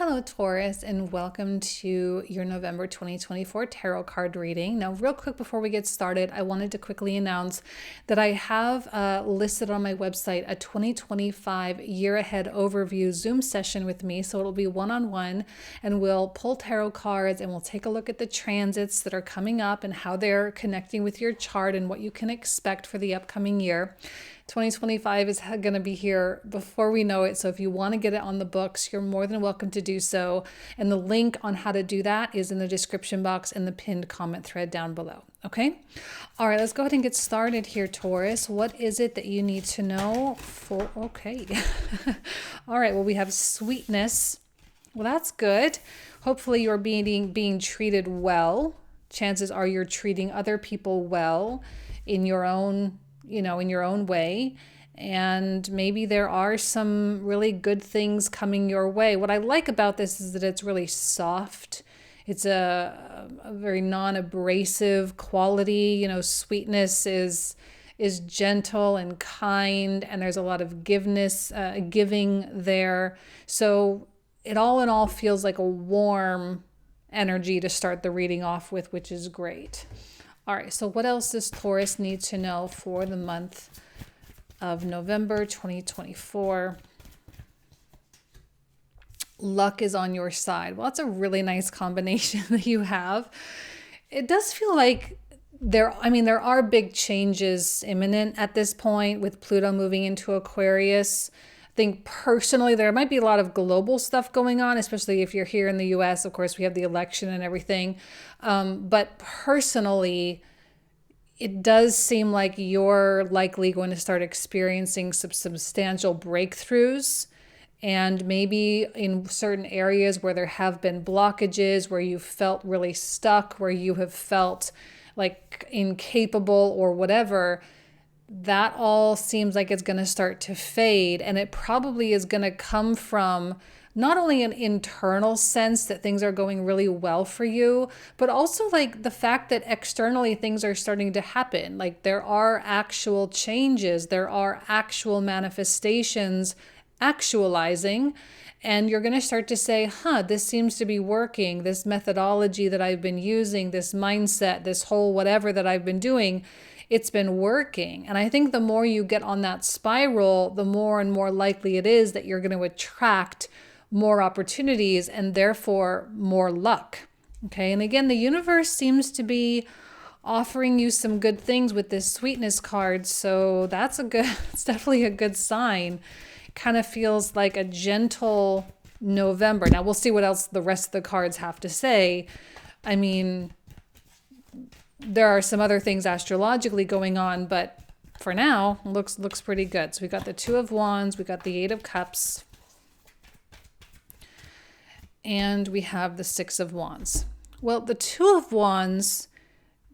Hello, Taurus, and welcome to your November 2024 tarot card reading. Now, real quick before we get started, I wanted to quickly announce that I have listed on my website a 2025 year ahead overview Zoom session with me. So it'll be one-on-one, and we'll pull tarot cards and we'll take a look at the transits that are coming up and how they're connecting with your chart and what you can expect for the upcoming year. 2025 is going to be here before we know it. So if you want to get it on the books, you're more than welcome to do so. And the link on how to do that is in the description box and the pinned comment thread down below. Okay. All right, let's go ahead and get started here, Taurus. What is it that you need to know for? Okay. All right. Well, we have sweetness. Well, that's good. Hopefully you're being treated well. Chances are you're treating other people well in your own way. And maybe there are some really good things coming your way. What I like about this is that it's really soft. It's a very non-abrasive quality. Sweetness is gentle and kind, and there's a lot of giving there. So it all in all feels like a warm energy to start the reading off with, which is great. All right, so what else does Taurus need to know for the month of November 2024? Luck is on your side. Well, that's a really nice combination that you have. It does feel like there are big changes imminent at this point with Pluto moving into Aquarius. I think personally there might be a lot of global stuff going on, especially if you're here in the US. Of course, we have the election and everything. But personally, it does seem like you're likely going to start experiencing some substantial breakthroughs. And maybe in certain areas where there have been blockages, where you felt really stuck, where you have felt like incapable or whatever, that all seems like it's going to start to fade. And it probably is going to come from not only an internal sense that things are going really well for you, but also like the fact that externally things are starting to happen. Like there are actual changes, there are actual manifestations actualizing. And you're going to start to say, this seems to be working. This methodology that I've been using, this mindset, this whole whatever that I've been doing, it's been working. And I think the more you get on that spiral, the more and more likely it is that you're going to attract more opportunities and therefore more luck. Okay. And again, the universe seems to be offering you some good things with this sweetness card. So it's definitely a good sign. Kind of feels like a gentle November. Now we'll see what else the rest of the cards have to say. I mean, there are some other things astrologically going on, but for now, looks pretty good. So we got the Two of Wands, we got the Eight of Cups, and we have the Six of Wands. Well, the Two of Wands,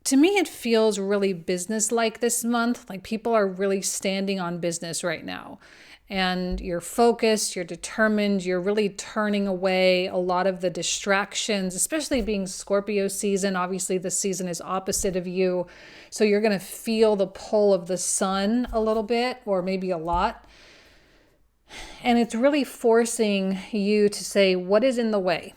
to me, it feels really business-like this month. Like people are really standing on business right now. And you're focused, you're determined, you're really turning away a lot of the distractions, especially being Scorpio season. Obviously, the season is opposite of you. So you're going to feel the pull of the sun a little bit, or maybe a lot. And it's really forcing you to say, what is in the way,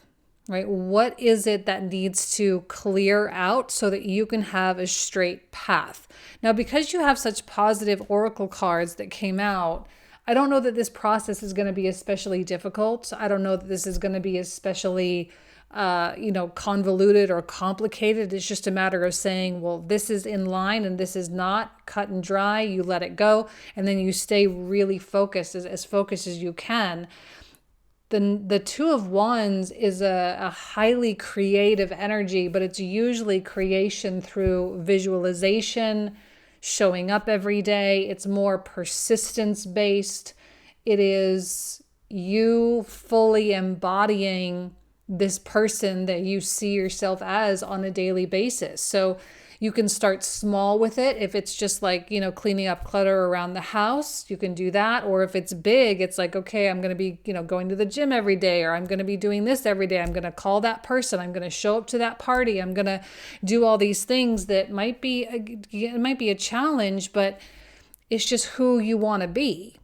right? What is it that needs to clear out so that you can have a straight path? Now, because you have such positive oracle cards that came out, I don't know that this process is going to be especially difficult. I don't know that this is going to be especially, convoluted or complicated. It's just a matter of saying, well, this is in line and this is not. Cut and dry. You let it go. And then you stay really focused, as focused as you can. The Two of Wands is a highly creative energy, but it's usually creation through visualization, showing up every day. It's more persistence based. It is you fully embodying this person that you see yourself as on a daily basis. So you can start small with it. If it's just like, cleaning up clutter around the house, you can do that. Or if it's big, it's like, okay, I'm going to be, going to the gym every day, or I'm going to be doing this every day. I'm going to call that person. I'm going to show up to that party. I'm going to do all these things that might be a challenge, but it's just who you want to be.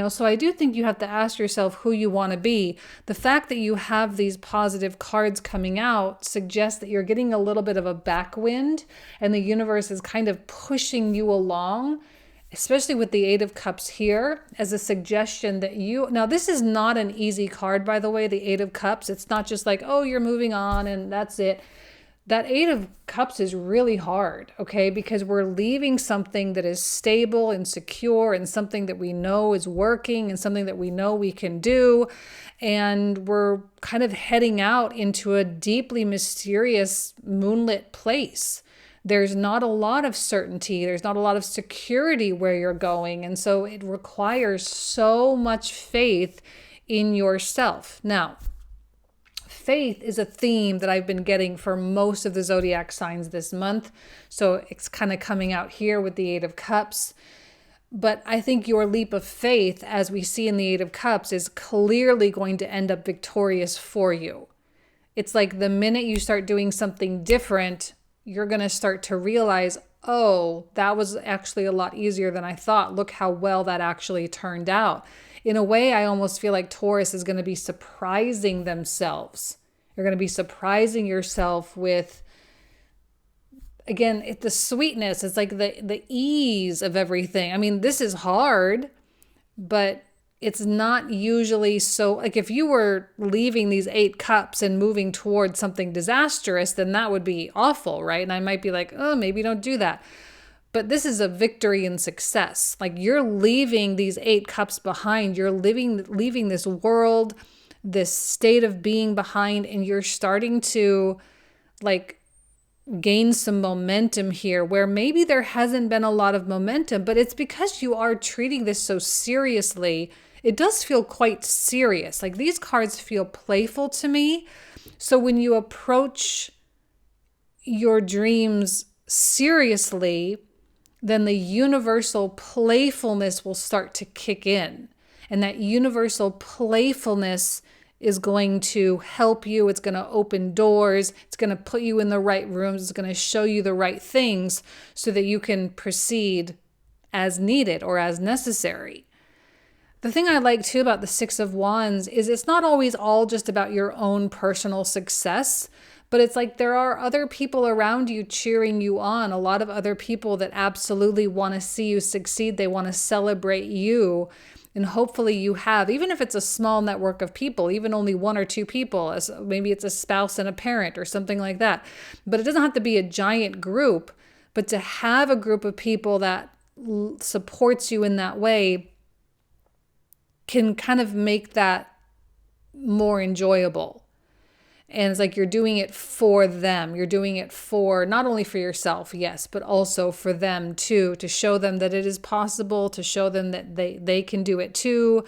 So I do think you have to ask yourself who you want to be. The fact that you have these positive cards coming out suggests that you're getting a little bit of a backwind and the universe is kind of pushing you along, especially with the Eight of Cups here, as a suggestion that now this is not an easy card, by the way, the Eight of Cups. It's not just like, oh, you're moving on and that's it. That Eight of Cups is really hard, okay? Because we're leaving something that is stable and secure and something that we know is working and something that we know we can do. And we're kind of heading out into a deeply mysterious moonlit place. There's not a lot of certainty. There's not a lot of security where you're going. And so it requires so much faith in yourself. Now, faith is a theme that I've been getting for most of the zodiac signs this month. So it's kind of coming out here with the Eight of Cups. But I think your leap of faith, as we see in the Eight of Cups, is clearly going to end up victorious for you. It's like the minute you start doing something different, you're going to start to realize, oh, that was actually a lot easier than I thought. Look how well that actually turned out. In a way, I almost feel like Taurus is going to be surprising themselves. You're going to be surprising yourself with, again, the sweetness. It's like the ease of everything. I mean, this is hard, but it's not usually so, like if you were leaving these Eight Cups and moving towards something disastrous, then that would be awful, right? And I might be like, oh, maybe don't do that. But this is a victory and success. Like you're leaving these Eight Cups behind. You're leaving this world, this state of being behind, and you're starting to like gain some momentum here where maybe there hasn't been a lot of momentum, but it's because you are treating this so seriously. It does feel quite serious. Like these cards feel playful to me. So when you approach your dreams seriously, then the universal playfulness will start to kick in. And that universal playfulness is going to help you. It's going to open doors. It's going to put you in the right rooms. It's going to show you the right things so that you can proceed as needed or as necessary. The thing I like too about the Six of Wands is it's not always all just about your own personal success, but it's like there are other people around you cheering you on, a lot of other people that absolutely want to see you succeed. They want to celebrate you. And hopefully you have, even if it's a small network of people, even only one or two people, as maybe it's a spouse and a parent or something like that. But it doesn't have to be a giant group, but to have a group of people that supports you in that way can kind of make that more enjoyable. And it's like you're doing it for them. You're doing it for not only for yourself, yes, but also for them too, to show them that it is possible, to show them that they can do it too.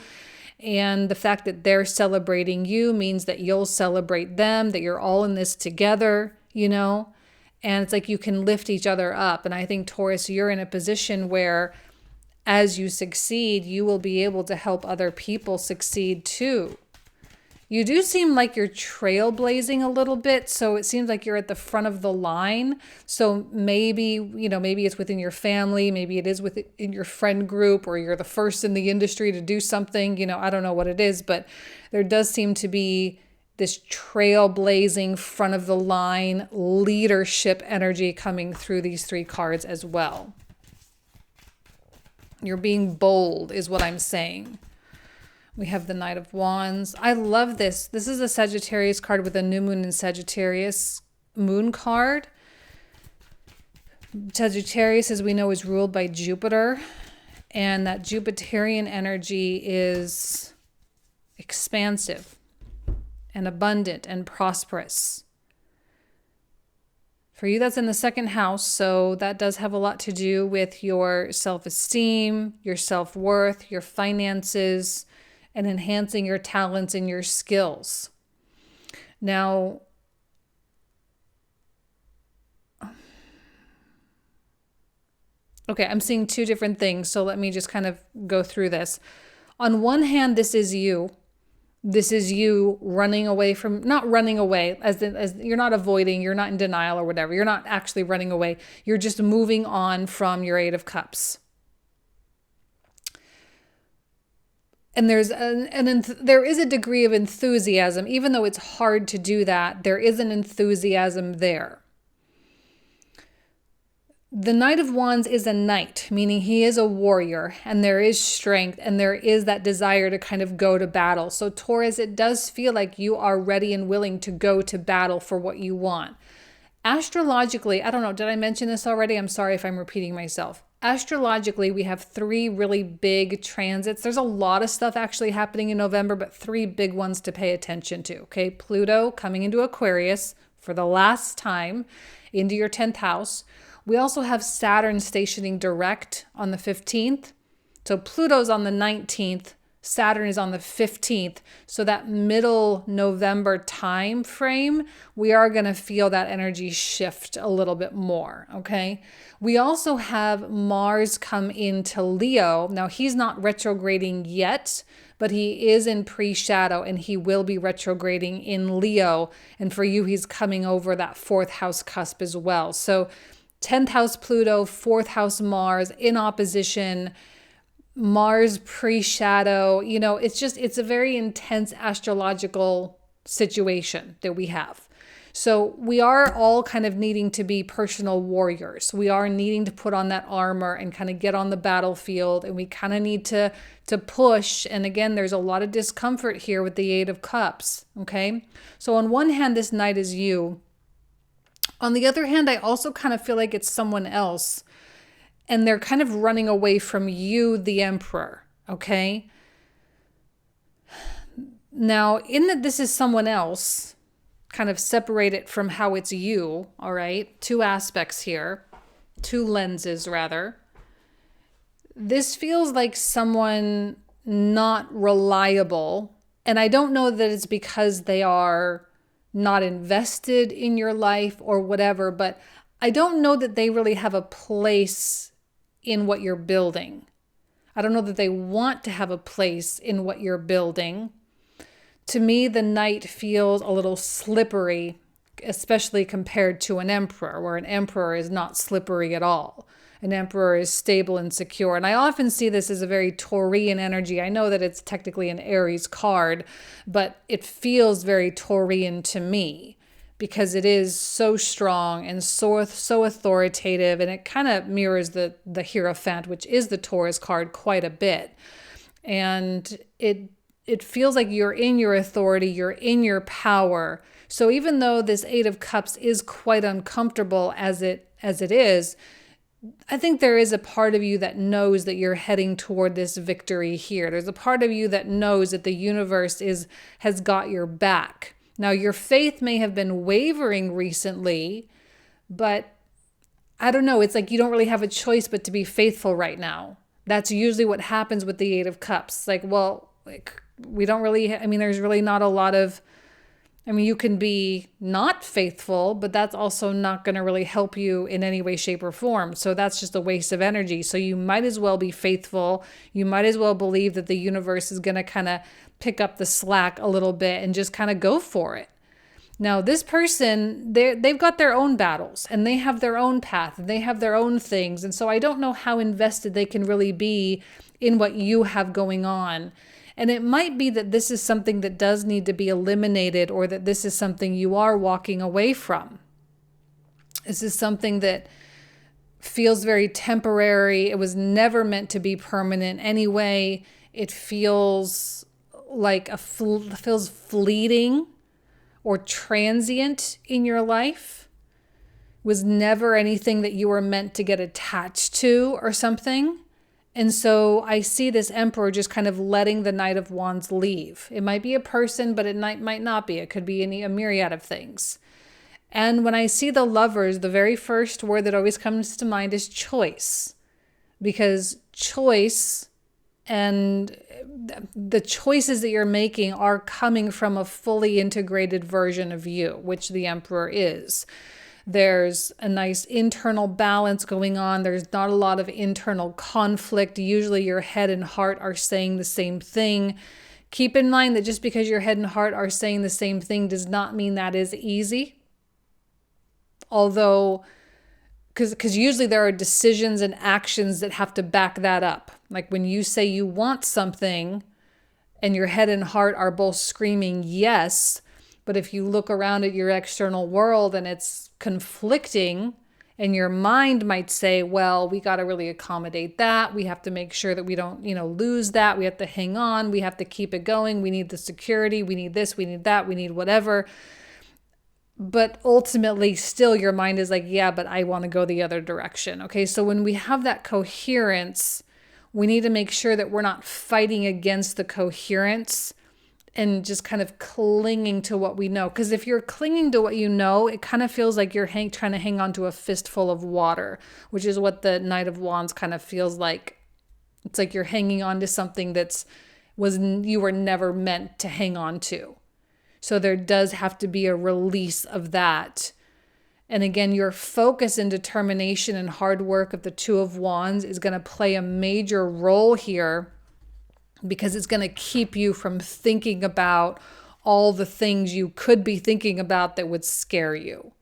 And the fact that they're celebrating you means that you'll celebrate them, that you're all in this together, And it's like you can lift each other up. And I think, Taurus, you're in a position where as you succeed, you will be able to help other people succeed too. You do seem like you're trailblazing a little bit, so it seems like you're at the front of the line. So maybe, maybe it's within your family, maybe it is within your friend group, or you're the first in the industry to do something, I don't know what it is, but there does seem to be this trailblazing, front of the line leadership energy coming through these three cards as well. You're being bold is what I'm saying. We have the Knight of Wands. I love this. This is a Sagittarius card with a new moon in Sagittarius moon card. Sagittarius, as we know, is ruled by Jupiter. And that Jupiterian energy is expansive and abundant and prosperous. For you, that's in the second house, so that does have a lot to do with your self-esteem, your self-worth, your finances, and enhancing your talents and your skills. Now, okay, I'm seeing two different things, so let me just kind of go through this. On one hand, this is you. This is you running away from, not running away, as you're not avoiding, you're not in denial or whatever. You're not actually running away. You're just moving on from your Eight of Cups. And there is a degree of enthusiasm, even though it's hard to do that. There is an enthusiasm there. The Knight of Wands is a knight, meaning he is a warrior, and there is strength, and there is that desire to kind of go to battle. So Taurus, it does feel like you are ready and willing to go to battle for what you want. Astrologically, I don't know, did I mention this already? I'm sorry if I'm repeating myself. Astrologically, we have 3 really big transits. There's a lot of stuff actually happening in November, but 3 big ones to pay attention to. Okay, Pluto coming into Aquarius for the last time into your 10th house. We also have Saturn stationing direct on the 15th. So Pluto's on the 19th. Saturn is on the 15th. So that middle November time frame, we are going to feel that energy shift a little bit more, okay? We also have Mars come into Leo. Now, he's not retrograding yet, but he is in pre-shadow and he will be retrograding in Leo. And for you, he's coming over that 4th house cusp as well. So 10th house Pluto, 4th house Mars in opposition, Mars pre-shadow, it's a very intense astrological situation that we have. So we are all kind of needing to be personal warriors. We are needing to put on that armor and kind of get on the battlefield, and we kind of need to push. And again, there's a lot of discomfort here with the 8 of Cups, okay? So on one hand, this knight is you. On the other hand, I also kind of feel like it's someone else. And they're kind of running away from you, the Emperor, okay? Now, in that this is someone else, kind of separate it from how it's you, all right? 2 aspects here, 2 lenses rather. This feels like someone not reliable, and I don't know that it's because they are not invested in your life or whatever, but I don't know that they really have a place in what you're building. I don't know that they want to have a place in what you're building. To me, the knight feels a little slippery, especially compared to an emperor, where an emperor is not slippery at all. An emperor is stable and secure. And I often see this as a very Taurian energy. I know that it's technically an Aries card, but it feels very Taurian to me, because it is so strong and so authoritative, and it kind of mirrors the Hierophant, which is the Taurus card, quite a bit. And it feels like you're in your authority, you're in your power. So even though this 8 of Cups is quite uncomfortable as it is, I think there is a part of you that knows that you're heading toward this victory here. There's a part of you that knows that the universe has got your back. Now, your faith may have been wavering recently, but I don't know. It's like you don't really have a choice but to be faithful right now. That's usually what happens with the 8 of Cups. We don't really, there's really not a lot of, you can be not faithful, but that's also not going to really help you in any way, shape, or form. So that's just a waste of energy. So you might as well be faithful. You might as well believe that the universe is going to kind of pick up the slack a little bit and just kind of go for it. Now, this person, they've got their own battles and they have their own path and they have their own things. And so I don't know how invested they can really be in what you have going on. And it might be that this is something that does need to be eliminated, or that this is something you are walking away from. This is something that feels very temporary. It was never meant to be permanent anyway. It feels like feels fleeting or transient in your life. It was never anything that you were meant to get attached to or something. And so I see this Emperor just kind of letting the Knight of Wands leave. It might be a person, but it might not be. It could be a myriad of things. And when I see the Lovers, the very first word that always comes to mind is choice. Because choice and the choices that you're making are coming from a fully integrated version of you, which the Emperor is. There's a nice internal balance going on. There's not a lot of internal conflict. Usually your head and heart are saying the same thing. Keep in mind that just because your head and heart are saying the same thing does not mean that is easy. Although, because usually there are decisions and actions that have to back that up. Like when you say you want something, and your head and heart are both screaming yes. But if you look around at your external world and it's conflicting, and your mind might say, well, we got to really accommodate that. We have to make sure that we don't, lose that. We have to hang on. We have to keep it going. We need the security. We need this. We need that. We need whatever. But ultimately, still your mind is like, yeah, but I want to go the other direction. Okay, so when we have that coherence, we need to make sure that we're not fighting against the coherence and just kind of clinging to what we know. Because if you're clinging to what you know, it kind of feels like you're trying to hang on to a fistful of water, which is what the Knight of Wands kind of feels like. It's like you're hanging on to something you were never meant to hang on to. So there does have to be a release of that. And again, your focus and determination and hard work of the Two of Wands is going to play a major role here, because it's going to keep you from thinking about all the things you could be thinking about that would scare you.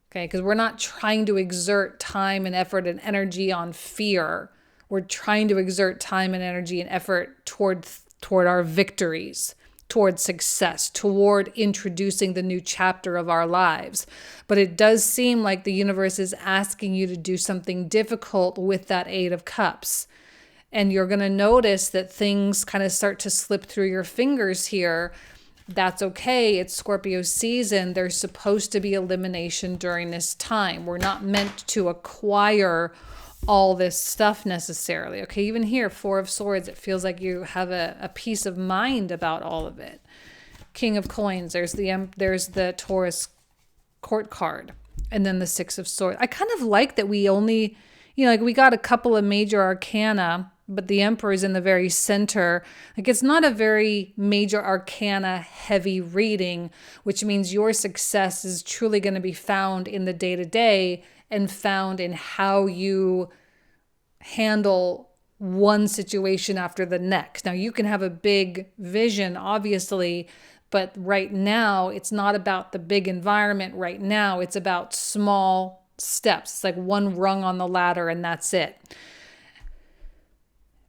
Okay, because we're not trying to exert time and effort and energy on fear. We're trying to exert time and energy and effort toward our victories, toward success, toward introducing the new chapter of our lives. But it does seem like the universe is asking you to do something difficult with that Eight of Cups. And you're going to notice that things kind of start to slip through your fingers here. That's okay. It's Scorpio season. There's supposed to be elimination during this time. We're not meant to acquire all this stuff necessarily. Okay, even here, Four of Swords, it feels like you have a peace of mind about all of it. King of Coins, there's the Taurus court card, and then the Six of Swords. I kind of like that we only, we got a couple of major arcana, but the Emperor is in the very center. Like, it's not a very major arcana heavy reading, which means your success is truly going to be found in the day-to-day and found in how you handle one situation after the next. Now, you can have a big vision, obviously, but right now it's not about the big environment. Right now it's about small steps. It's like one rung on the ladder and that's it.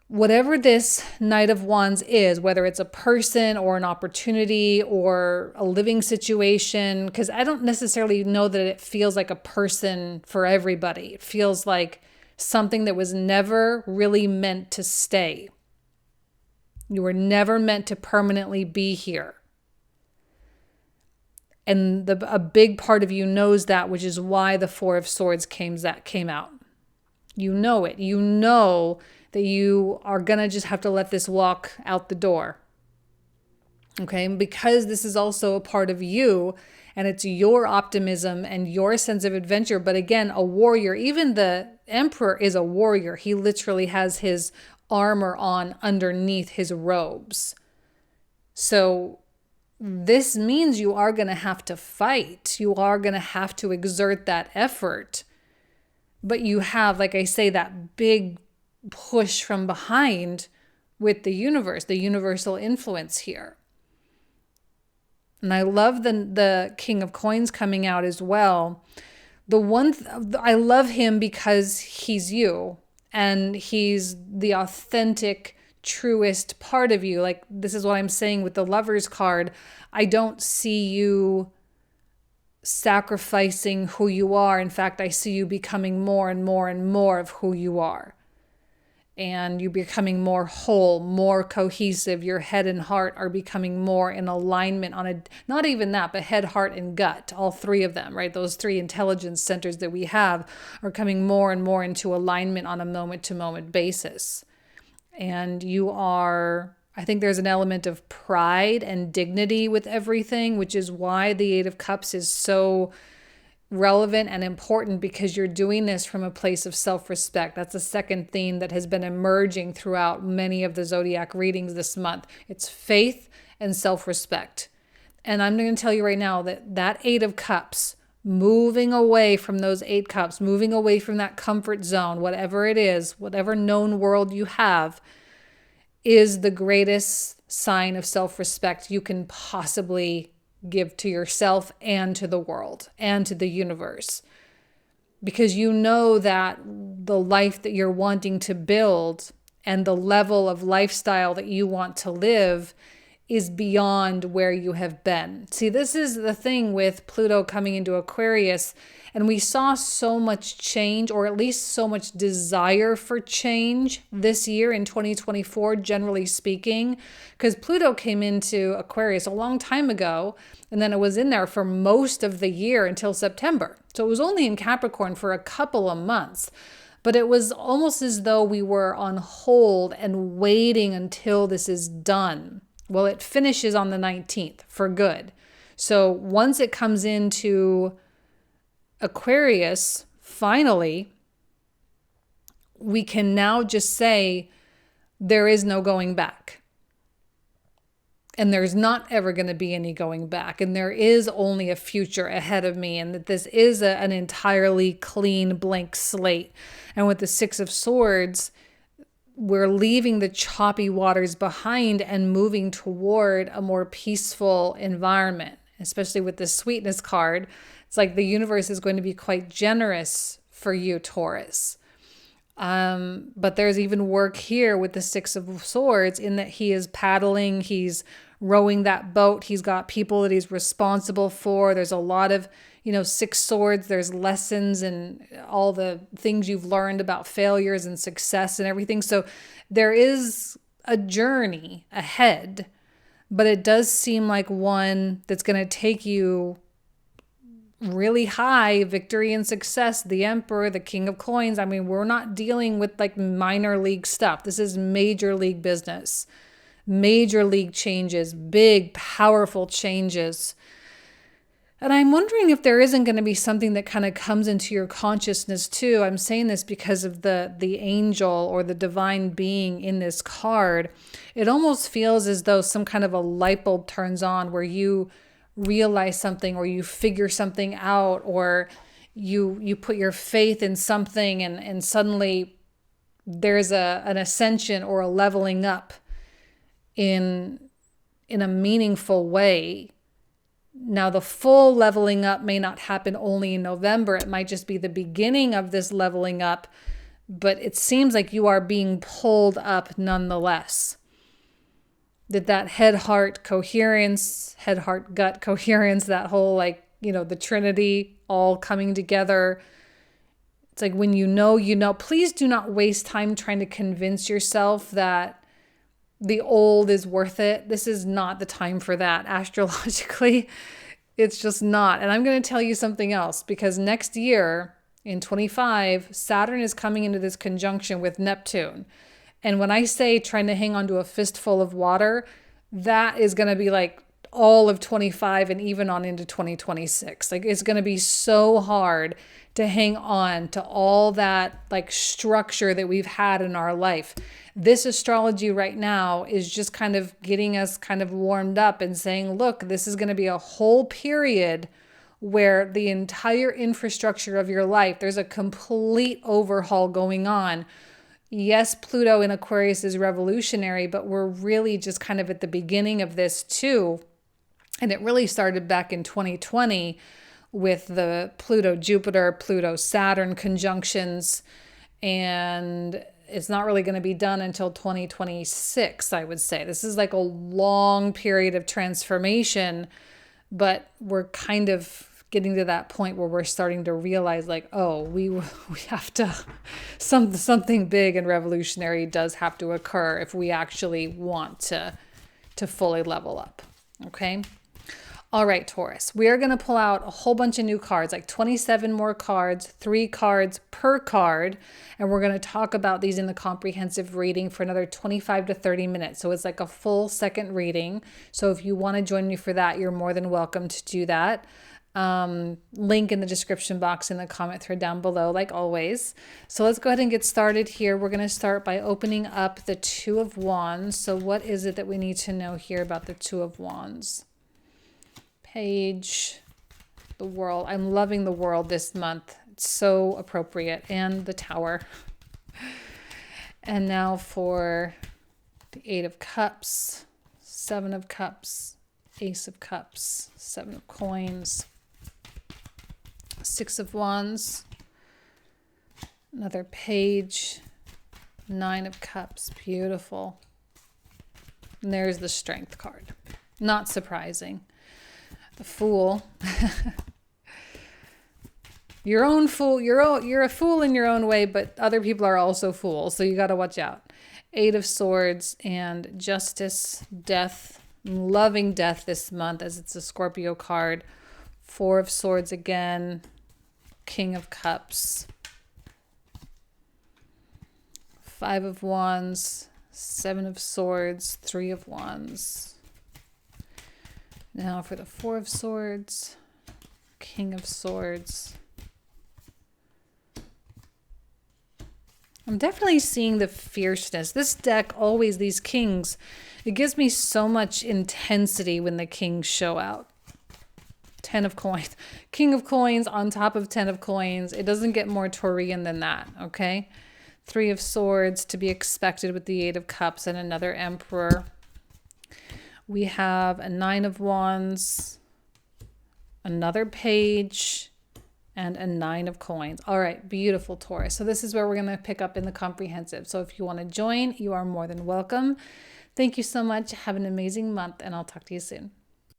Whatever this Knight of Wands is, whether it's a person or an opportunity or a living situation, because I don't necessarily know that it feels like a person for everybody. It feels like something that was never really meant to stay. You were never meant to permanently be here. And a big part of you knows that, which is why the Four of Swords came out. You know it. You know that you are going to just have to let this walk out the door. Okay? And because this is also a part of you, and it's your optimism and your sense of adventure. But again, a warrior, even the Emperor is a warrior. He literally has his armor on underneath his robes. So this means you are going to have to fight. You are going to have to exert that effort. But you have, like I say, that big push from behind with the universe, the universal influence here. And I love the King of Coins coming out as well. I love him because he's you, and he's the authentic, truest part of you. Like, this is what I'm saying with the Lovers card. I don't see you sacrificing who you are. In fact, I see you becoming more and more and more of who you are. And you're becoming more whole, more cohesive. Your head and heart are becoming more in alignment on not even that, but head, heart, and gut, all three of them, right? Those three intelligence centers that we have are coming more and more into alignment on a moment-to-moment basis. And I think there's an element of pride and dignity with everything, which is why the Eight of Cups is so relevant and important, because you're doing this from a place of self-respect. That's the second theme that has been emerging throughout many of the Zodiac readings this month. It's faith and self-respect. And I'm going to tell you right now that Eight of Cups, moving away from those 8 cups, moving away from that comfort zone, whatever it is, whatever known world you have, is the greatest sign of self-respect you can possibly give to yourself and to the world and to the universe. Because you know that the life that you're wanting to build and the level of lifestyle that you want to live is beyond where you have been. See, this is the thing with Pluto coming into Aquarius, and we saw so much change, or at least so much desire for change this year in 2024, generally speaking, because Pluto came into Aquarius a long time ago, and then it was in there for most of the year until September. So it was only in Capricorn for a couple of months. But it was almost as though we were on hold and waiting until this is done. Well, it finishes on the 19th for good. So once it comes into Aquarius, finally, we can now just say there is no going back. And there's not ever going to be any going back. And there is only a future ahead of me. And that this is an entirely clean, blank slate. And with the Six of Swords, we're leaving the choppy waters behind and moving toward a more peaceful environment, especially with the sweetness card. It's like the universe is going to be quite generous for you, Taurus. But there's even work here with the Six of Swords in that he is paddling, he's rowing that boat, he's got people that he's responsible for. There's a lot of, Six Swords, there's lessons and all the things you've learned about failures and success and everything. So there is a journey ahead, but it does seem like one that's going to take you really high, victory and success, the Emperor, the King of Coins. I mean, we're not dealing with like minor league stuff. This is major league business, major league changes, big, powerful changes. And I'm wondering if there isn't going to be something that kind of comes into your consciousness too. I'm saying this because of the angel or the divine being in this card. It almost feels as though some kind of a light bulb turns on where you realize something, or you figure something out, or you put your faith in something, and suddenly there's an ascension or a leveling up in a meaningful way. Now, the full leveling up may not happen only in November. It might just be the beginning of this leveling up, but it seems like you are being pulled up nonetheless. That head, heart coherence, head, heart, gut coherence, that whole the Trinity all coming together. It's like when you know, please do not waste time trying to convince yourself that the old is worth it. This is not the time for that. Astrologically, it's just not. And I'm going to tell you something else, because next year in 25, Saturn is coming into this conjunction with Neptune. And when I say trying to hang on to a fistful of water, that is going to be like all of 25 and even on into 2026. Like, it's going to be so hard to hang on to all that structure that we've had in our life. This astrology right now is just kind of getting us kind of warmed up and saying, look, this is going to be a whole period where the entire infrastructure of your life, there's a complete overhaul going on. Yes, Pluto in Aquarius is revolutionary, but we're really just kind of at the beginning of this too. And it really started back in 2020 with the Pluto-Jupiter, Pluto-Saturn conjunctions. And it's not really going to be done until 2026, I would say. This is like a long period of transformation, but we're kind of getting to that point where we're starting to realize we have to, something big and revolutionary does have to occur if we actually want to fully level up. Okay. All right, Taurus, we are going to pull out a whole bunch of new cards, like 27 more cards, 3 cards per card. And we're going to talk about these in the comprehensive reading for another 25 to 30 minutes. So it's like a full second reading. So if you want to join me for that, you're more than welcome to do that. Link in the description box in the comment thread down below, like always. So let's go ahead and get started here. We're going to start by opening up the Two of Wands. So what is it that we need to know here about the Two of Wands? Page, the World. I'm loving the World this month. It's so appropriate. And the Tower. And now for the Eight of Cups, Seven of Cups, Ace of Cups, Seven of Coins, Six of Wands, another page, Nine of Cups. Beautiful. And there's the Strength card. Not surprising. The Fool. Your own fool. You're a fool in your own way, but other people are also fools, so you got to watch out. Eight of Swords and Justice, Death. I'm loving Death this month as it's a Scorpio card. Four of Swords again. King of Cups. Five of Wands. Seven of Swords. Three of Wands. Now for the Four of Swords. King of Swords. I'm definitely seeing the fierceness. This deck, always these kings, it gives me so much intensity when the kings show out. 10 of coins. King of coins on top of 10 of coins. It doesn't get more Taurian than that, okay? Three of Swords to be expected with the Eight of Cups and another Emperor. We have a Nine of Wands, another Page, and a Nine of Coins. All right, beautiful, Taurus. So this is where we're going to pick up in the comprehensive. So if you want to join, you are more than welcome. Thank you so much. Have an amazing month, and I'll talk to you soon.